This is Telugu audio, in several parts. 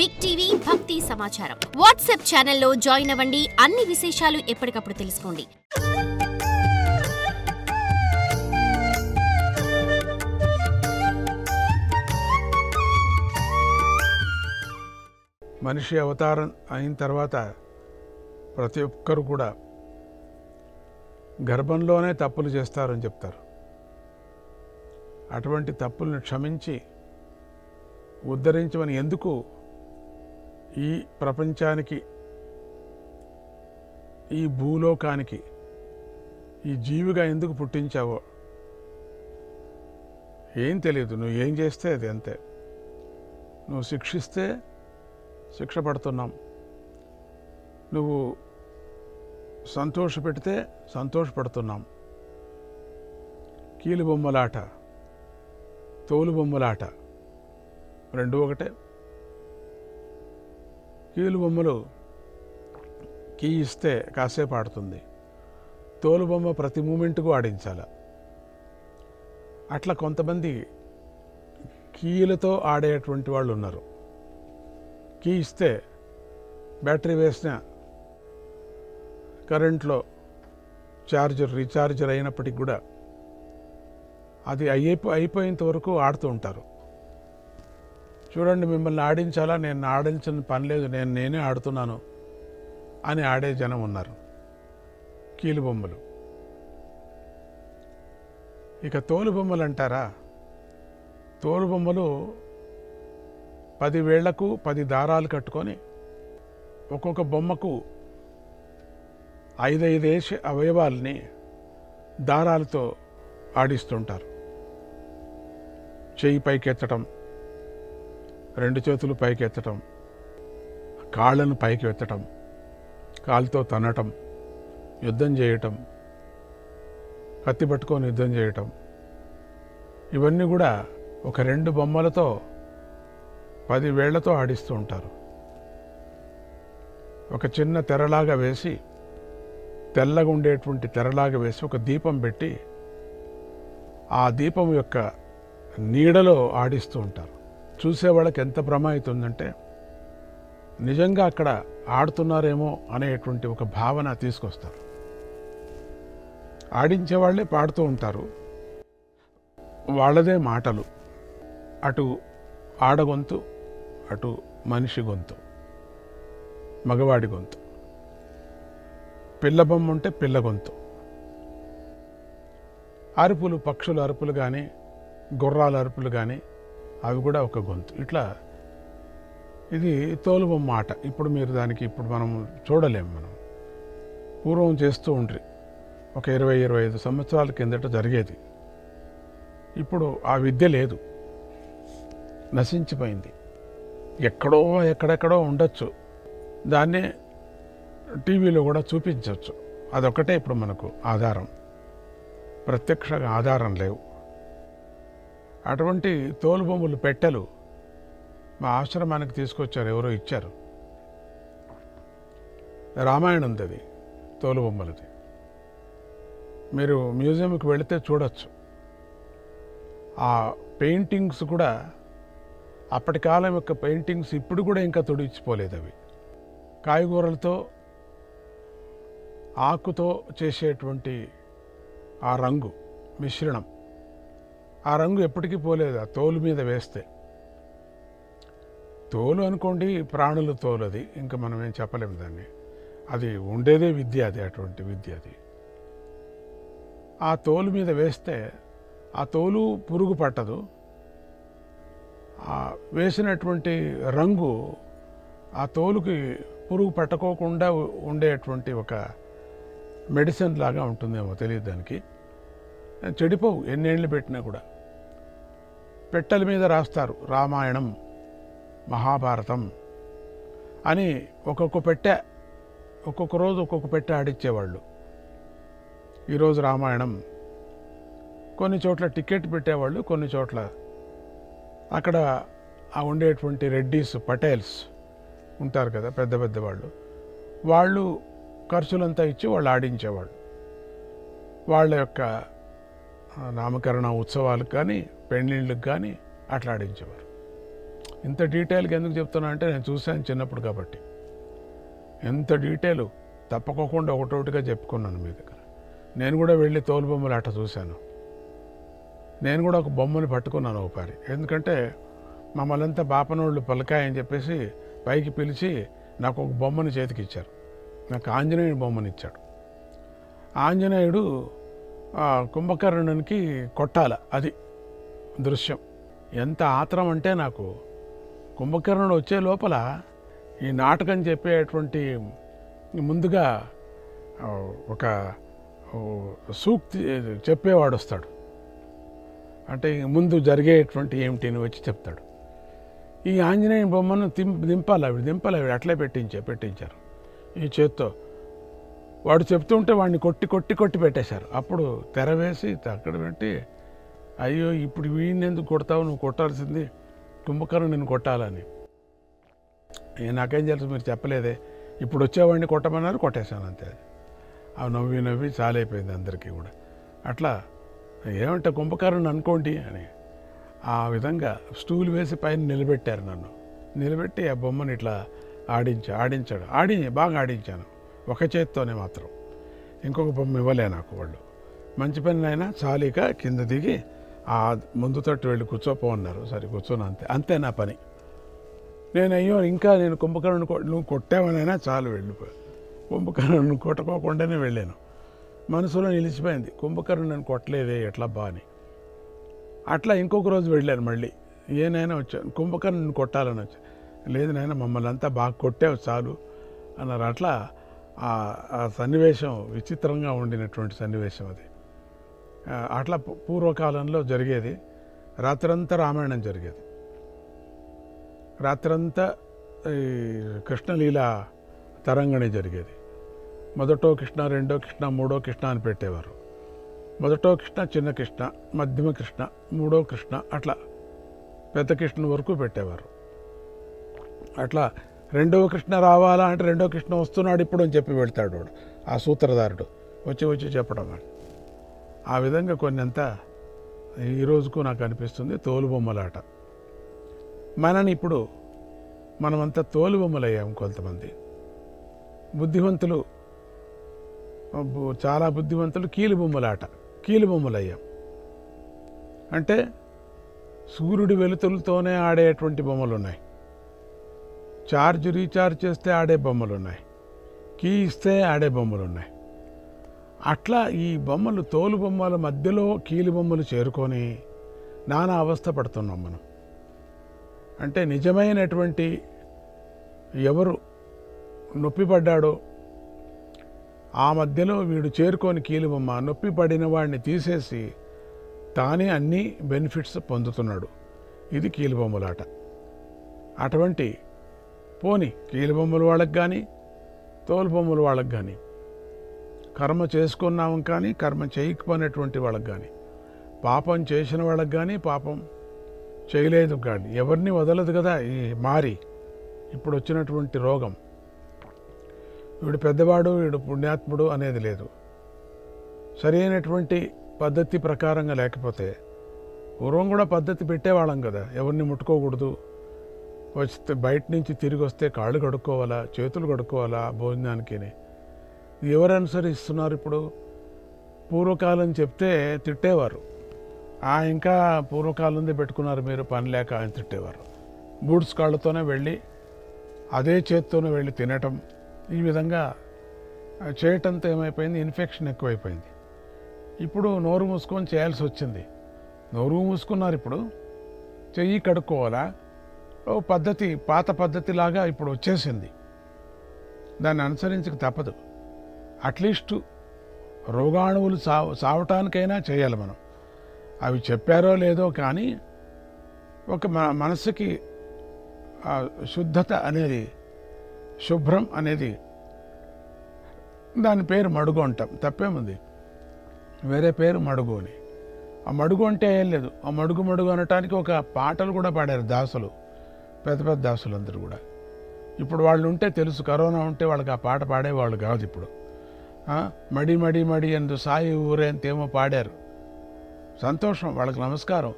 బిగ్ టీవీ భక్తి సమాచారం వాట్సాప్ ఛానల్లో జాయిన్ అవ్వండి. అన్ని విశేషాలు ఎప్పటికప్పుడు తెలుసుకోండి. మనిషి అవతారం అయిన తర్వాత ప్రతి ఒక్కరు కూడా గర్భంలోనే తప్పులు చేస్తారని చెప్తారు. అటువంటి తప్పులను క్షమించి ఉద్ధరించమని, ఎందుకు ఈ ప్రపంచానికి, ఈ భూలోకానికి ఈ జీవిగా ఎందుకు పుట్టించావో ఏం తెలియదు. నువ్వు ఏం చేస్తే అది అంతే. నువ్వు శిక్షిస్తే శిక్ష పడుతున్నాం, నువ్వు సంతోషపెడితే సంతోషపడుతున్నాం. కీలు బొమ్మలాట, తోలు బొమ్మలాట రెండు ఒకటే. కీలు బొమ్మలు కీ ఇస్తే కాసేపు ఆడుతుంది, తోలు బొమ్మ ప్రతి మూమెంట్కు ఆడించాల. అట్లా కొంతమంది కీలతో ఆడేటువంటి వాళ్ళు ఉన్నారు. కీ ఇస్తే బ్యాటరీ వేసిన కరెంట్లో రీఛార్జర్ అయినప్పటికి కూడా అది అయిపోయేంత వరకు ఆడుతూ ఉంటారు. చూడండి, మిమ్మల్ని ఆడించాలా, నేను ఆడించిన పని లేదు, నేనే ఆడుతున్నాను అని ఆడే జనం ఉన్నారు. కీలు బొమ్మలు. ఇక తోలు బొమ్మలు అంటారా? తోలు బొమ్మలు 10 వేళ్లకు 10 దారాలు కట్టుకొని ఒక్కొక్క బొమ్మకు 5 అవయవాల్ని దారాలతో ఆడిస్తుంటారు. చెయ్యి పైకెత్తటం, 2 చేతులు పైకెత్తటం, కాళ్ళను పైకి ఎత్తటం, కాలుతో తన్నటం, యుద్ధం చేయటం, కత్తి పట్టుకొని యుద్ధం చేయటం, ఇవన్నీ కూడా ఒక 2 బొమ్మలతో 10 వేళ్లతో ఆడిస్తూ ఉంటారు. ఒక చిన్న తెరలాగా వేసి, తెల్లగా ఉండేటువంటి తెరలాగా వేసి ఒక దీపం పెట్టి ఆ దీపం యొక్క నీడలో ఆడిస్తూ ఉంటారు. చూసేవాళ్ళకి ఎంత ప్రమాయితుందంటే నిజంగా అక్కడ ఆడుతున్నారేమో అనేటువంటి ఒక భావన తీసుకొస్తారు. ఆడించేవాళ్లే పాడుతూ ఉంటారు, వాళ్ళదే మాటలు. అటు ఆడగొంతు, అటు మనిషి గొంతు, మగవాడి గొంతు. పిల్ల బొమ్మ ఉంటే పిల్ల గొంతు. అరుపులు, పక్షుల అరుపులు కానీ, గుర్రాల అరుపులు కానీ, అవి కూడా ఒక గొంతు. ఇట్లా ఇది తోలుబొమ్మ ఆట. ఇప్పుడు మీరు దానికి మనం చూడలేము. మనం పూర్వం చేస్తూ ఉండ్రి. ఒక 20-25 సంవత్సరాల కిందట జరిగేది. ఇప్పుడు ఆ విద్య లేదు, నశించిపోయింది. ఎక్కడెక్కడో ఉండొచ్చు, దాన్నే టీవీలో కూడా చూపించవచ్చు. అదొక్కటే ఇప్పుడు మనకు ఆధారం, ప్రత్యక్షంగా ఆధారం లేవు. అటువంటి తోలుబొమ్మలు పెట్టెలు మా ఆశ్రమానికి తీసుకొచ్చారు, ఎవరో ఇచ్చారు. రామాయణం అది, తోలుబొమ్మలది. మీరు మ్యూజియంకి వెళితే చూడొచ్చు. ఆ పెయింటింగ్స్ కూడా అప్పటి కాలం యొక్క పెయింటింగ్స్ ఇప్పుడు కూడా ఇంకా తొడిచిపోలేదు. అవి కాయగూరలతో, ఆకుతో చేసేటువంటి ఆ రంగు మిశ్రణం, ఆ రంగు ఎప్పటికీ పోలేదు. ఆ తోలు మీద వేస్తే, తోలు అనుకోండి, ప్రాణుల తోలు అది, ఇంకా మనం ఏం చెప్పలేము దాన్ని. అది ఉండేదే విద్య, అది అటువంటి విద్య అది. ఆ తోలు మీద వేస్తే ఆ తోలు పురుగు పట్టదు. వేసినటువంటి రంగు ఆ తోలుకి పురుగు పట్టుకోకుండా ఉండేటువంటి ఒక మెడిసిన్ లాగా ఉంటుందేమో, తెలియదు దానికి. చెడిపోవు ఎన్నేళ్ళు పెట్టినా కూడా. పెట్టెల మీద రాస్తారు రామాయణం, మహాభారతం అని. ఒక్కొక్క పెట్టె, ఒక్కొక్క రోజు ఒక్కొక్క పెట్టె ఆడిచ్చేవాళ్ళు. ఈరోజు రామాయణం. కొన్ని చోట్ల టికెట్ పెట్టేవాళ్ళు, కొన్ని చోట్ల అక్కడ ఆ ఉండేటువంటి రెడ్డీస్, పటేల్స్ ఉంటారు కదా, పెద్ద పెద్ద వాళ్ళు ఖర్చులంతా ఇచ్చి వాళ్ళు ఆడించేవాళ్ళు. వాళ్ళ యొక్క నామకరణ ఉత్సవాలకు కానీ, పెళ్ళిళ్ళకి కానీ అట్లా ఆడించేవారు. ఇంత డీటెయిల్గా ఎందుకు చెప్తున్నా అంటే నేను చూశాను చిన్నప్పుడు కాబట్టి. ఎంత డీటెయిల్ తప్పకోకుండా ఒకటొకటిగా చెప్పుకున్నాను మీ దగ్గర. నేను కూడా వెళ్ళి తోలుబొమ్మలు ఆట చూశాను. నేను కూడా ఒక బొమ్మని పట్టుకున్నాను ఒకసారి. ఎందుకంటే మమ్మల్ని అంతా బాపనోళ్ళు పలకాయ అని చెప్పేసి పైకి పిలిచి నాకు ఒక బొమ్మని చేతికి ఇచ్చారు. నాకు ఆంజనేయుడు బొమ్మని ఇచ్చాడు. ఆంజనేయుడు కుంభకర్ణునికి కొట్టాల, అది దృశ్యం. ఎంత ఆత్రం అంటే నాకు కుంభకర్ణుడు వచ్చే లోపల ఈ నాటకం చెప్పేటువంటి ముందుగా ఒక సూక్తి చెప్పేవాడు వస్తాడు. అంటే ముందు జరిగేటువంటి ఏమిటిని వచ్చి చెప్తాడు. ఈ ఆంజనేయ బొమ్మను దింపాలి ఆవిడ అట్లే పెట్టించారు ఈ చేత్తో. వాడు చెప్తుంటే వాడిని కొట్టి పెట్టేశారు. అప్పుడు తెర వేసి అక్కడ పెట్టి, అయ్యో ఇప్పుడు వీడిని ఎందుకు కొడతావు, నువ్వు కొట్టాల్సింది కుంభకర్ణుడు నేను కొట్టాలని. నాకేం తెలుసు, మీరు చెప్పలేదే, ఇప్పుడు వచ్చేవాడిని కొట్టమన్నారు, కొట్టేశాను అంతే. అవి నవ్వి చాలైపోయింది అందరికీ కూడా. అట్లా ఏమంటే కుంభకర్ణుడు అనుకోండి అని ఆ విధంగా స్టూల్ వేసి పైన నిలబెట్టారు నన్ను. నిలబెట్టి ఆ బొమ్మను ఇట్లా ఆడించాడు. బాగా ఆడించాను ఒక చేత్తోనే మాత్రం. ఇంకొక బొమ్మ ఇవ్వలే నాకు వాళ్ళు. మంచి పని అయినా చాలిక కింద దిగి ఆ ముందు తట్టు వెళ్ళి కూర్చోపోన్నారు. సరే కూర్చోను, అంతే నా పని. నేను కుంభకర్ణుని నువ్వు కొట్టావనైనా చాలు వెళ్ళిపోయి కుంభకర్ణుని కొట్టుకోకుండానే వెళ్ళాను. మనసులో నిలిచిపోయింది, కుంభకర్ణుడు నన్ను కొట్టలేదే ఎట్లా అని. అట్లా ఇంకొక రోజు వెళ్ళాను మళ్ళీ. ఏనైనా వచ్చాను, కుంభకర్ణుని కొట్టాలని వచ్చాను. లేదు నాయన, మమ్మల్ని అంతా బాగా కొట్టావు చాలు అన్నారు. అట్లా ఆ సన్నివేశం విచిత్రంగా ఉండినటువంటి సన్నివేశం అది. అట్లా పూర్వకాలంలో జరిగేది. రాత్రంతా రామాయణం జరిగేది. రాత్రంతా ఈ కృష్ణలీల తరంగణి జరిగేది. మొదటో కృష్ణ, రెండో కృష్ణ, మూడో కృష్ణ అని పెట్టేవారు. మొదటో కృష్ణ చిన్న కృష్ణ, మధ్యమ కృష్ణ, మూడో కృష్ణ, అట్లా పెద్ద కృష్ణ వరకు పెట్టేవారు. అట్లా రెండవ కృష్ణ రావాలా అంటే రెండో కృష్ణ వస్తున్నాడు ఇప్పుడు అని చెప్పి వెళ్తాడు వాడు, ఆ సూత్రధారుడు వచ్చి చెప్పడం. ఆ విధంగా కొన్ని అంతా ఈ రోజుకు నాకు అనిపిస్తుంది తోలుబొమ్మలాట. మనమంతా తోలుబొమ్మలయ్యాం. కొంతమంది బుద్ధివంతులు, చాలా బుద్ధివంతులు కీలుబొమ్మలయ్యాం. అంటే సూర్యుడి వెలుతులతోనే ఆడేటువంటి బొమ్మలు ఉన్నాయి. రీఛార్జ్ చేస్తే ఆడే బొమ్మలు ఉన్నాయి. కీ ఇస్తే ఆడే బొమ్మలు ఉన్నాయి. అట్లా ఈ బొమ్మలు, తోలు బొమ్మల మధ్యలో కీలు బొమ్మలు చేరుకొని నానా అవస్థ పడుతున్నాం మనం. అంటే నిజమైనటువంటి ఎవరు నొప్పిపడ్డాడో ఆ మధ్యలో వీడు చేరుకొని కీలుబొమ్మ, నొప్పి పడిన వాడిని తీసేసి తానే అన్ని బెనిఫిట్స్ పొందుతున్నాడు. ఇది కీలుబొమ్మలాట. అటువంటి కీలుబొమ్మల వాళ్ళకి కానీ తోలుబొమ్మల వాళ్ళకి కానీ, కర్మ చేసుకున్నాం కానీ కర్మ చేయకపోయినటువంటి వాళ్ళకి కానీ, పాపం చేసిన వాళ్ళకి కానీ పాపం చేయలేదు కానీ ఎవరిని వదలదు కదా ఈ ఇప్పుడు వచ్చినటువంటి రోగం. వీడు పెద్దవాడు, వీడు పుణ్యాత్ముడు అనేది లేదు. సరైనటువంటి పద్ధతి ప్రకారంగా లేకపోతే, పూర్వం కూడా పద్ధతి పెట్టేవాళ్ళం కదా, ఎవరిని ముట్టుకోకూడదు, వస్తే బయట నుంచి తిరిగి వస్తే కాళ్ళు కడుక్కోవాలా, చేతులు కడుక్కోవాలా భోజనానికి. ఎవరు అనుసరిస్తున్నారు ఇప్పుడు? పూర్వకాలం చెప్తే తిట్టేవారు. ఇంకా పూర్వకాలంది పెట్టుకున్నారు మీరు పని లేక అని తిట్టేవారు. బూట్స్ కాళ్ళతోనే వెళ్ళి అదే చేత్తోనే వెళ్ళి తినటం, ఈ విధంగా చేయటంతో ఏమైపోయింది, ఇన్ఫెక్షన్ ఎక్కువైపోయింది. ఇప్పుడు నోరు మూసుకొని చేయాల్సి వచ్చింది. నోరు మూసుకున్నారు, ఇప్పుడు చెయ్యి కడుక్కోవాలా, ఓ పద్ధతి, పాత పద్ధతిలాగా ఇప్పుడు వచ్చేసింది. దాన్ని అనుసరించక తప్పదు. అట్లీస్ట్ రోగాణువులు సావటానికైనా చేయాలి మనం. అవి చెప్పారో లేదో కానీ ఒక మనసుకి శుద్ధత అనేది, శుభ్రం అనేది, దాని పేరు మడుగు అంటాం. తప్పేముంది, వేరే పేరు మడుగు అని. ఆ మడుగు అంటే ఏం లేదు. ఆ మడుగు అనటానికి ఒక పాటలు కూడా పాడారు దాసులు, పెద్ద దాసులు అందరూ కూడా. ఇప్పుడు వాళ్ళు ఉంటే తెలుసు, కరోనా ఉంటే వాళ్ళకి ఆ పాట పాడేవాళ్ళు కాదు. ఇప్పుడు మడి మడి మడి ఎందు సాయి ఊరే అంతేమో పాడారు. సంతోషం, వాళ్ళకి నమస్కారం.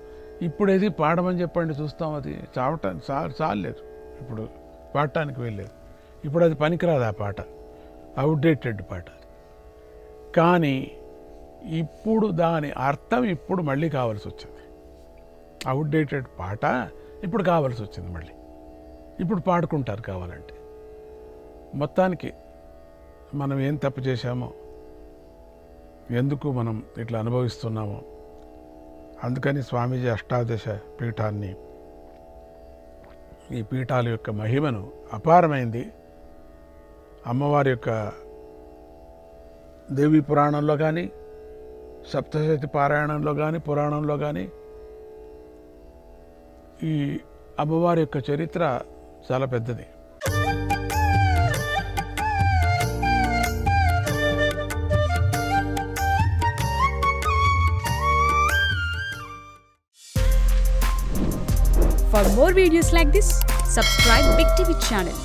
ఇప్పుడు ఏది పాడమని చెప్పండి చూస్తాం, అది చావటానికి చాలేదు, ఇప్పుడు పాడటానికి వెళ్ళలేదు. ఇప్పుడు అది పనికిరాదు, ఆ పాట అవుట్డేటెడ్ పాట. కానీ ఇప్పుడు దాని అర్థం ఇప్పుడు మళ్ళీ కావాల్సి వచ్చింది. అవుట్డేటెడ్ పాట ఇప్పుడు కావాల్సి వచ్చింది మళ్ళీ. ఇప్పుడు పాడుకుంటారు కావాలంటే. మొత్తానికి మనం ఏం తప్పు చేశామో, ఎందుకు మనం ఇట్లా అనుభవిస్తున్నామో, అందుకని స్వామీజీ అష్టాదశ పీఠాన్ని, ఈ పీఠాల యొక్క మహిమను, అపారమైంది, అమ్మవారి యొక్క దేవీ పురాణంలో కానీ, సప్తశతి పారాయణంలో కానీ, పురాణంలో కానీ ఈ అమ్మవారి యొక్క చరిత్ర చాలా పెద్దది. For more videos like this, subscribe Big TV channel.